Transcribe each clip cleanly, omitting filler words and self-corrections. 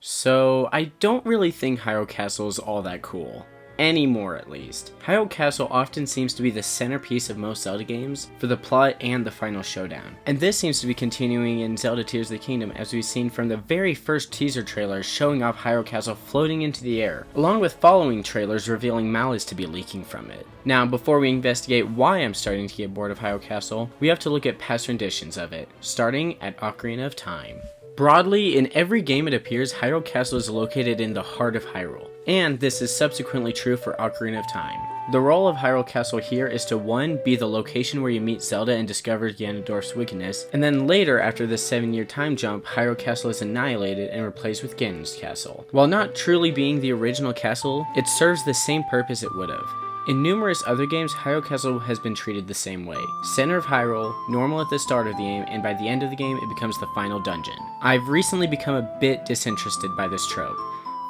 So, I don't really think Hyrule Castle is all that cool. Anymore, at least. Hyrule Castle often seems to be the centerpiece of most Zelda games for the plot and the final showdown. And this seems to be continuing in Zelda Tears of the Kingdom, as we've seen from the very first teaser trailer showing off Hyrule Castle floating into the air, along with following trailers revealing malice to be leaking from it. Now, before we investigate why I'm starting to get bored of Hyrule Castle, we have to look at past renditions of it, starting at Ocarina of Time. Broadly, in every game it appears, Hyrule Castle is located in the heart of Hyrule, and this is subsequently true for Ocarina of Time. The role of Hyrule Castle here is to 1. Be the location where you meet Zelda and discover Ganondorf's wickedness, and then later, after the 7-year time jump, Hyrule Castle is annihilated and replaced with Ganon's castle. While not truly being the original castle, it serves the same purpose it would have. In numerous other games, Hyrule Castle has been treated the same way. Center of Hyrule, normal at the start of the game, and by the end of the game, it becomes the final dungeon. I've recently become a bit disinterested by this trope.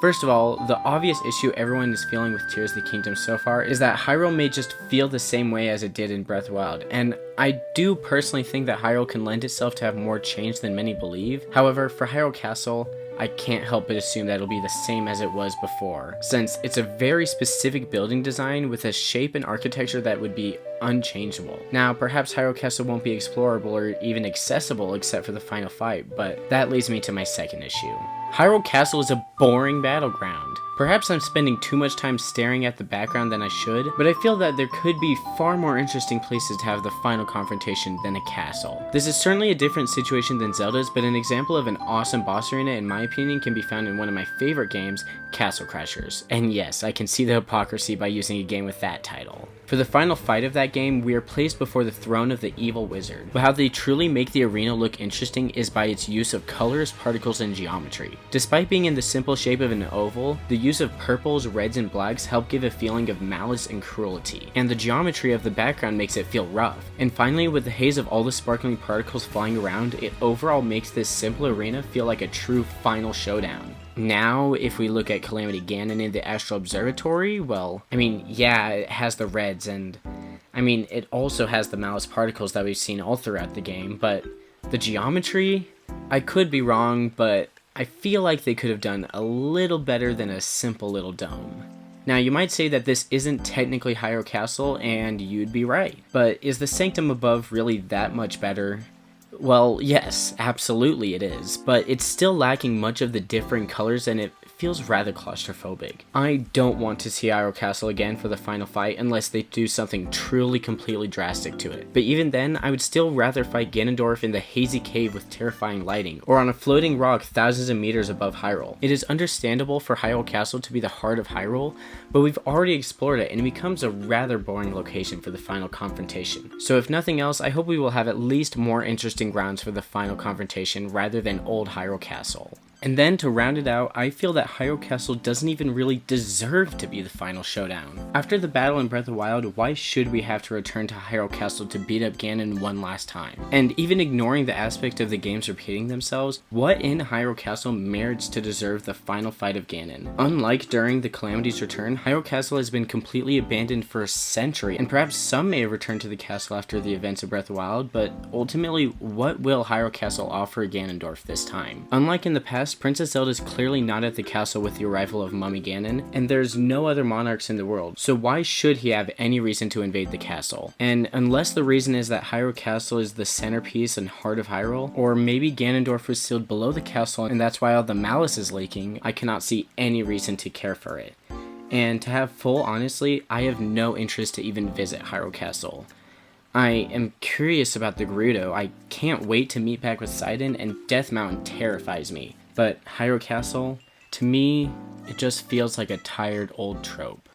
First of all, the obvious issue everyone is feeling with Tears of the Kingdom so far is that Hyrule may just feel the same way as it did in Breath of the Wild, and I do personally think that Hyrule can lend itself to have more change than many believe. However, for Hyrule Castle, I can't help but assume that it'll be the same as it was before, since it's a very specific building design with a shape and architecture that would be unchangeable. Now, perhaps Hyrule Castle won't be explorable or even accessible except for the final fight, but that leads me to my second issue. Hyrule Castle is a boring battleground. Perhaps I'm spending too much time staring at the background than I should, but I feel that there could be far more interesting places to have the final confrontation than a castle. This is certainly a different situation than Zelda's, but an example of an awesome boss arena in my opinion can be found in one of my favorite games, Castle Crashers. And yes, I can see the hypocrisy by using a game with that title. For the final fight of that game, we are placed before the throne of the evil wizard. But how they truly make the arena look interesting is by its use of colors, particles, and geometry. Despite being in the simple shape of an oval, the use of purples, reds, and blacks help give a feeling of malice and cruelty. And the geometry of the background makes it feel rough. And finally, with the haze of all the sparkling particles flying around, it overall makes this simple arena feel like a true final showdown. Now, if we look at Calamity Ganon in the Astral Observatory, well, yeah, it has the reds, and it also has the malice particles that we've seen all throughout the game, but the geometry, I could be wrong, but I feel like they could have done a little better than a simple little dome. Now, you might say that this isn't technically Hyrule Castle, and you'd be right, but is the Sanctum above really that much better? Well, yes, absolutely it is, but it's still lacking much of the different colors and it feels rather claustrophobic. I don't want to see Hyrule Castle again for the final fight unless they do something truly completely drastic to it. But even then, I would still rather fight Ganondorf in the hazy cave with terrifying lighting, or on a floating rock thousands of meters above Hyrule. It is understandable for Hyrule Castle to be the heart of Hyrule, but we've already explored it and it becomes a rather boring location for the final confrontation. So if nothing else, I hope we will have at least more interesting grounds for the final confrontation rather than old Hyrule Castle. And then to round it out, I feel that Hyrule Castle doesn't even really deserve to be the final showdown. After the battle in Breath of the Wild, why should we have to return to Hyrule Castle to beat up Ganon one last time? And even ignoring the aspect of the games repeating themselves, what in Hyrule Castle merits to deserve the final fight of Ganon? Unlike during the Calamity's return, Hyrule Castle has been completely abandoned for a century, and perhaps some may have returned to the castle after the events of Breath of the Wild, but ultimately, what will Hyrule Castle offer Ganondorf this time? Unlike in the past, Princess Zelda is clearly not at the castle with the arrival of Mummy Ganon, and there's no other monarchs in the world, so why should he have any reason to invade the castle? And unless the reason is that Hyrule Castle is the centerpiece and heart of Hyrule, or maybe Ganondorf was sealed below the castle and that's why all the malice is leaking, I cannot see any reason to care for it. And to have full honesty, I have no interest to even visit Hyrule Castle. I am curious about the Gerudo, I can't wait to meet back with Sidon, and Death Mountain terrifies me. But Hyrule Castle, to me, it just feels like a tired old trope.